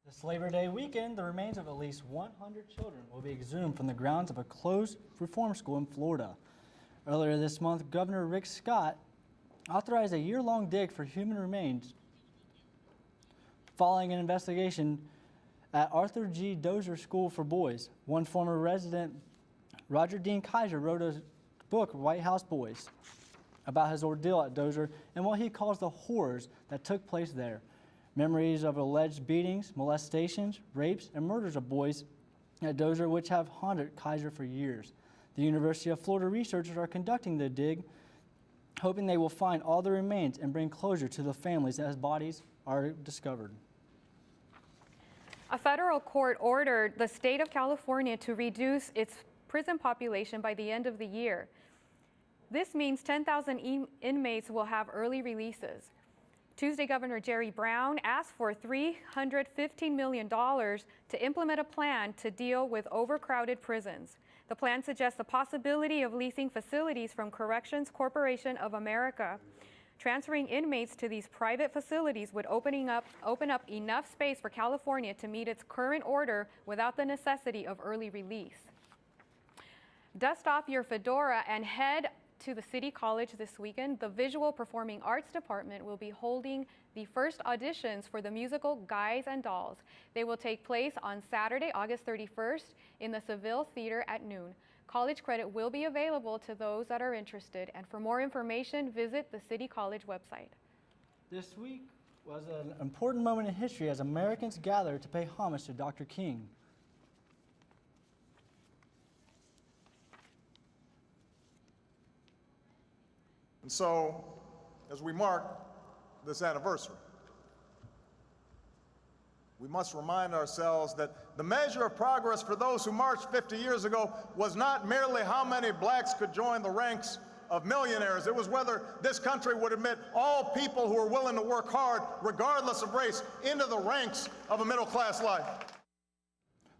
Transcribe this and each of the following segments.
This Labor Day weekend, the remains of at least 100 children will be exhumed from the grounds of a closed reform school in Florida. Earlier this month, Governor Rick Scott authorized a year-long dig for human remains following an investigation at Arthur G. Dozier School for Boys. One former resident, Roger Dean Kaiser, wrote a book, White House Boys, about his ordeal at Dozier and what he calls the horrors that took place there. Memories of alleged beatings, molestations, rapes, and murders of boys at Dozier, which have haunted Kaiser for years. The University of Florida researchers are conducting the dig, hoping they will find all the remains and bring closure to the families as bodies are discovered. A federal court ordered the state of California to reduce its prison population by the end of the year. This means 10,000 inmates will have early releases. Tuesday, Governor Jerry Brown asked for $315 million to implement a plan to deal with overcrowded prisons. The plan suggests the possibility of leasing facilities from Corrections Corporation of America. Transferring inmates to these private facilities would open up enough space for California to meet its current order without the necessity of early release. Dust off your fedora and head to the City College this weekend. The Visual Performing Arts Department will be holding the first auditions for the musical Guys and Dolls. They will take place on Saturday, August 31st in the Seville Theater at noon. College credit will be available to those that are interested, and for more information, visit the City College website. This week was an important moment in history as Americans gathered to pay homage to Dr. King. And so, as we mark this anniversary, we must remind ourselves that the measure of progress for those who marched 50 years ago was not merely how many blacks could join the ranks of millionaires. It was whether this country would admit all people who are willing to work hard, regardless of race, into the ranks of a middle-class life.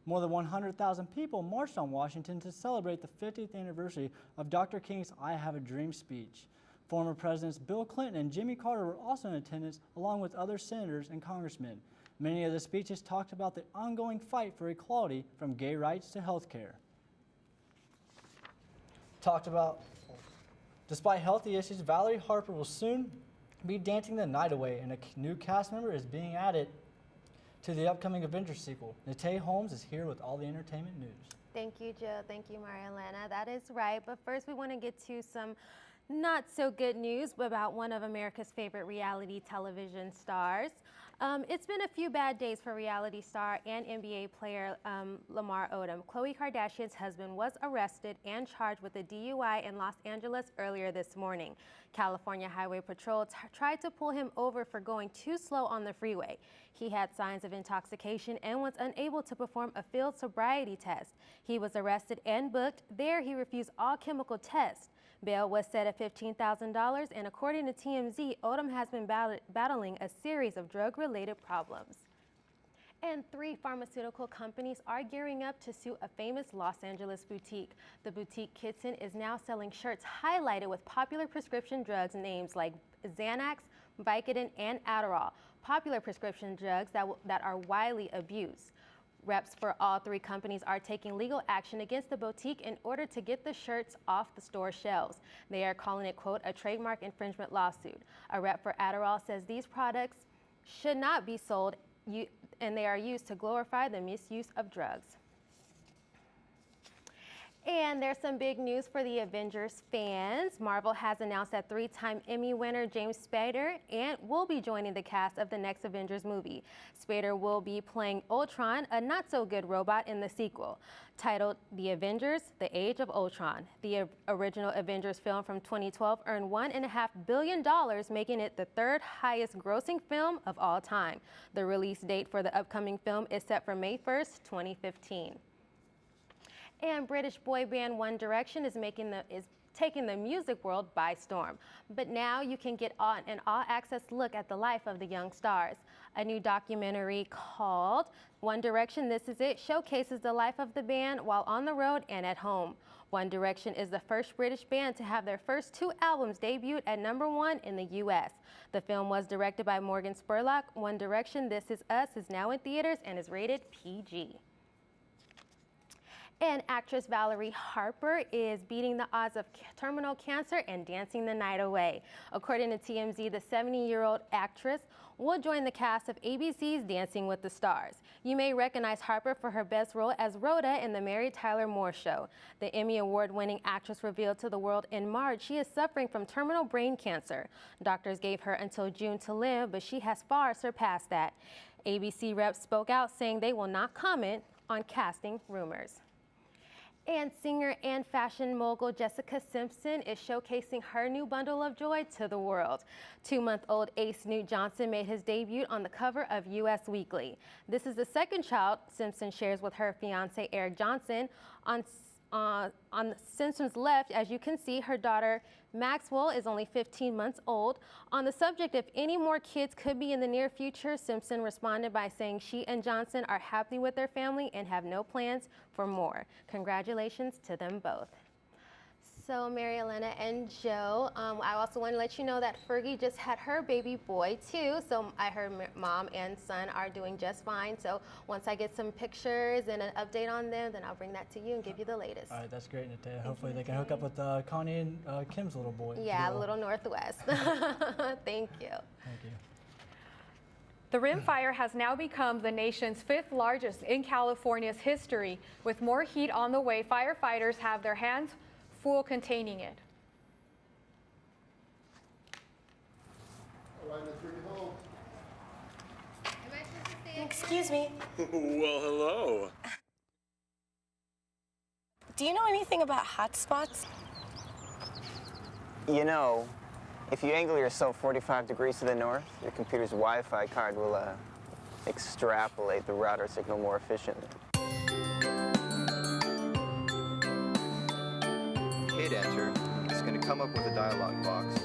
More than 100,000 people marched on Washington to celebrate the 50th anniversary of Dr. King's I Have a Dream speech. Former Presidents Bill Clinton and Jimmy Carter were also in attendance, along with other senators and congressmen. Many of the speeches talked about the ongoing fight for equality, from gay rights to health care. Despite healthy issues, Valerie Harper will soon be dancing the night away, and a new cast member is being added to the upcoming Avengers sequel. Natay Holmes is here with all the entertainment news. Thank you, Joe. Thank you, Maria-Elena. That is right. But first, we want to get to some not so good news about one of America's favorite reality television stars. It's been a few bad days for reality star and NBA player Lamar Odom. Khloe Kardashian's husband was arrested and charged with a DUI in Los Angeles earlier this morning. California Highway Patrol tried to pull him over for going too slow on the freeway. He had signs of intoxication and was unable to perform a field sobriety test. He was arrested and booked. There, he refused all chemical tests. Bail was set at $15,000, and according to TMZ, Odom has been battling a series of drug-related problems. And 3 pharmaceutical companies are gearing up to sue a famous Los Angeles boutique. The boutique Kitson is now selling shirts highlighted with popular prescription drugs names like Xanax, Vicodin, and Adderall, popular prescription drugs that are widely abused. Reps for all 3 companies are taking legal action against the boutique in order to get the shirts off the store shelves. They are calling it, quote, a trademark infringement lawsuit. A rep for Adderall says these products should not be sold and they are used to glorify the misuse of drugs. And there's some big news for the Avengers fans. Marvel has announced that 3-time Emmy winner James Spader will be joining the cast of the next Avengers movie. Spader will be playing Ultron, a not-so-good robot in the sequel. Titled The Avengers: The Age of Ultron, the original Avengers film from 2012 earned $1.5 billion, making it the 3rd highest grossing film of all time. The release date for the upcoming film is set for May 1st, 2015. And British boy band One Direction is taking the music world by storm. But now you can get an all-access look at the life of the young stars. A new documentary called One Direction, This Is It showcases the life of the band while on the road and at home. One Direction is the first British band to have their first 2 albums debuted at #1 in the U.S. The film was directed by Morgan Spurlock. One Direction, This Is Us is now in theaters and is rated PG. And actress Valerie Harper is beating the odds of terminal cancer and dancing the night away. According to TMZ, the 70-year-old actress will join the cast of ABC's Dancing with the Stars. You may recognize Harper for her best role as Rhoda in The Mary Tyler Moore Show. The Emmy Award-winning actress revealed to the world in March she is suffering from terminal brain cancer. Doctors gave her until June to live, but she has far surpassed that. ABC reps spoke out saying they will not comment on casting rumors. And singer and fashion mogul Jessica Simpson is showcasing her new bundle of joy to the world. 2-month-old Ace Newt Johnson made his debut on the cover of US Weekly. This is the second child Simpson shares with her fiancé Eric Johnson. On Simpson's left, as you can see, her daughter Maxwell is only 15 months old. On the subject if any more kids could be in the near future, Simpson responded by saying she and Johnson are happy with their family and have no plans for more. Congratulations to them both. So Mary Elena and Joe, I also want to let you know that Fergie just had her baby boy too. So I heard mom and son are doing just fine. So once I get some pictures and an update on them, then I'll bring that to you and give you the latest. All right, that's great, Natea. Hopefully they can hook up with Connie and Kim's little boy. Yeah, little Northwest. Thank you. Thank you. The Rim Fire has now become the nation's 5th largest in California's history. With more heat on the way, firefighters have their hands full containing it. Excuse me. Well, hello. Do you know anything about hotspots? You know, if you angle yourself 45 degrees to the north, your computer's Wi-Fi card will extrapolate the router signal more efficiently. Hit enter. It's going to come up with a dialog box.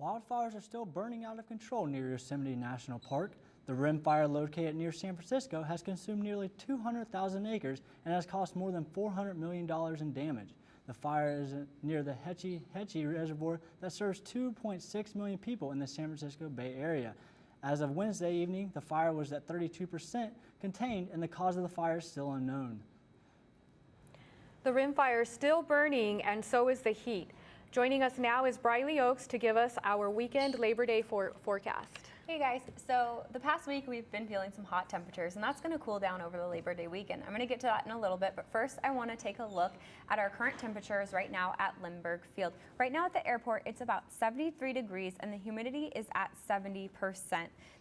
Wildfires are still burning out of control near Yosemite National Park. The Rim Fire, located near San Francisco, has consumed nearly 200,000 acres and has cost more than $400 million in damage. The fire is near the Hetchy Reservoir that serves 2.6 million people in the San Francisco Bay Area. As of Wednesday evening, the fire was at 32% contained, and the cause of the fire is still unknown. The Rim Fire is still burning, and so is the heat. Joining us now is Briley Oaks to give us our weekend Labor Day forecast. Hey guys, so the past week we've been feeling some hot temperatures, and that's going to cool down over the Labor Day weekend. I'm going to get to that in a little bit, but first I want to take a look at our current temperatures right now at Lindbergh Field. Right now at the airport, it's about 73 degrees and the humidity is at 70%.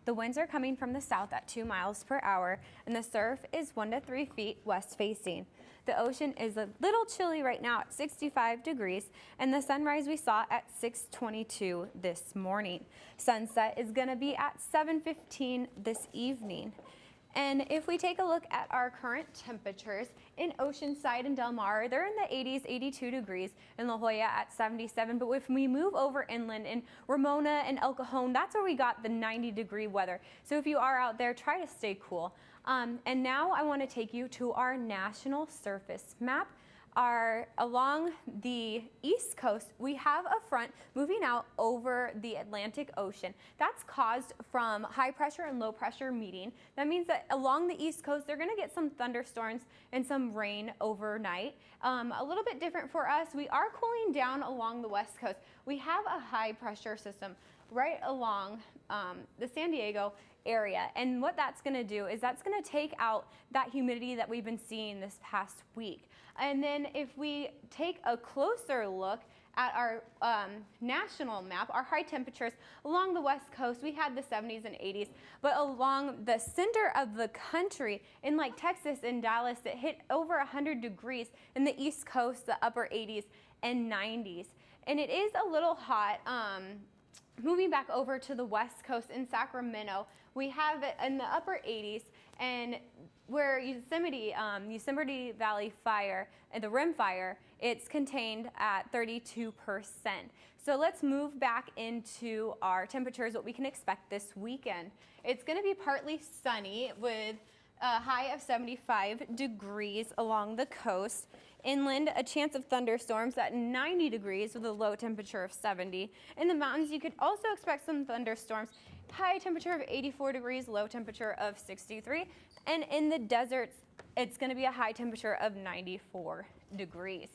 The winds are coming from the south at 2 miles per hour, and the surf is 1 to 3 feet west facing. The ocean is a little chilly right now at 65 degrees, and the sunrise we saw at 6:22 this morning. Sunset is going to be at 7:15 this evening. And if we take a look at our current temperatures in Oceanside and Del Mar, they're in the 80s, 82 degrees, in La Jolla at 77. But if we move over inland in Ramona and El Cajon, that's where we got the 90-degree weather. So if you are out there, try to stay cool. And now I want to take you to our national surface map. Along the east coast, we have a front moving out over the Atlantic Ocean. That's caused from high pressure and low pressure meeting. That means that along the east coast, they're going to get some thunderstorms and some rain overnight. A little bit different for us. We are cooling down along the west coast. We have a high pressure system right along the San Diego area, and what that's going to do is that's going to take out that humidity that we've been seeing this past week. And then if we take a closer look at our national map, our high temperatures along the west coast, we had the 70s and 80s, but along the center of the country, in like Texas and Dallas, it hit over 100 degrees. In the east coast, the upper 80s and 90s. And it is a little hot. Moving back over to the west coast in Sacramento, we have it in the upper 80s, and where Yosemite Valley fire and the rim fire, it's contained at 32%. So let's move back into our temperatures, what we can expect this weekend. It's going to be partly sunny with a high of 75 degrees along the coast. Inland, a chance of thunderstorms at 90 degrees with a low temperature of 70. In the mountains, you could also expect some thunderstorms. High temperature of 84 degrees, low temperature of 63. And in the deserts, it's going to be a high temperature of 94 degrees.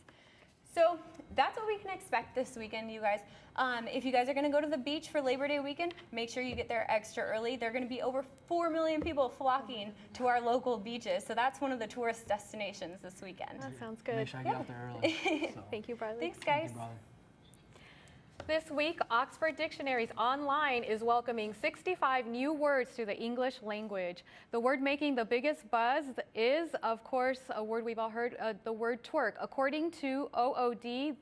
So that's what we can expect this weekend, you guys. If you guys are going to go to the beach for Labor Day weekend, make sure you get there extra early. There are going to be over 4 million people flocking to our local beaches. So that's one of the tourist destinations this weekend. That sounds good. Make sure I get out there early. So. Thank you, Bradley. Thanks, guys. Thank you, brother. This week, Oxford Dictionaries Online is welcoming 65 new words to the English language. The word making the biggest buzz is, of course, a word we've all heard, the word twerk. According to OOD,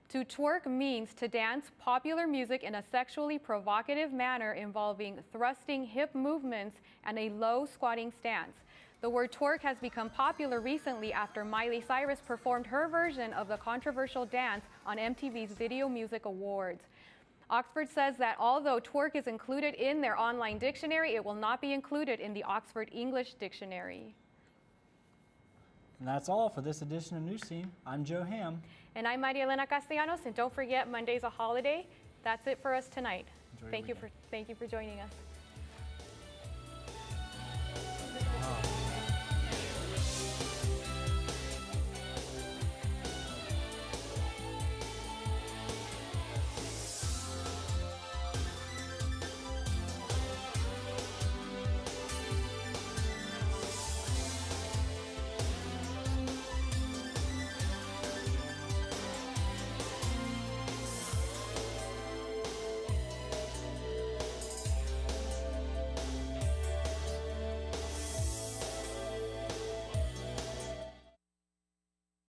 to twerk means to dance popular music in a sexually provocative manner involving thrusting hip movements and a low squatting stance. The word twerk has become popular recently after Miley Cyrus performed her version of the controversial dance on MTV's Video Music Awards. Oxford says that although twerk is included in their online dictionary, it will not be included in the Oxford English Dictionary. And that's all for this edition of Newscene. I'm Joe Ham. And I'm Maria Elena Castellanos, and don't forget, Monday's a holiday. That's it for us tonight. Enjoy your Thank you weekend. for joining us.